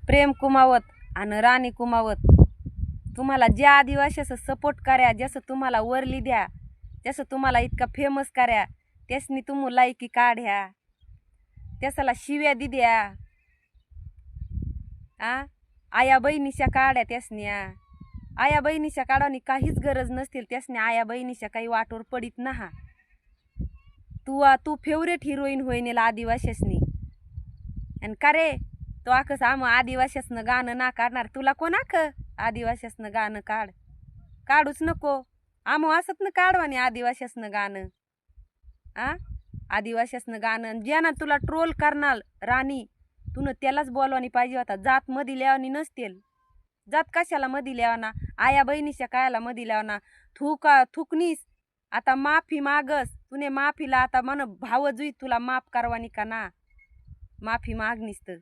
प्रेम कुमावत आणि राणी कुमावत तुम्हाला ज्या आदिवासीचं सपोर्ट करा, जसं तुम्हाला वरली द्या, जसं तुम्हाला इतका फेमस करा, त्यासनी तुम्ही लायकी काढ्या, त्याला शिव्या दि द्या, आया बहिणीच्या काढ्या त्यासन्या. आया बहिणीच्या काढानी काहीच गरज नसतील, त्यासने आया बहिणीच्या काही वाटोर पडित नहा. तू फेवरेट हिरोईन होईन आदिवासीसनी. आणि का रे तो आकस आम आदिवासीसनं गाणं ना काढणार, तुला कोण आख आदिवासीसनं गाणं काढूच नको. आम असत ना काढवानी आदिवासीसनं गाणं. आदिवासीसनं गाणं ज्यानं तुला ट्रोल करणार राणी, तुन त्यालाच बोलवानी पाहिजे होता. जात मधी लेवानी नसतील. जात कशाला मधी लेवाना, आया बहिणीच्या कायला मधी लेवाना. थुकनीस आता माफी मागस, तुने माफीला आता मन भाव जुई तुला माफ करवानी का ना, माफी मागनीस तर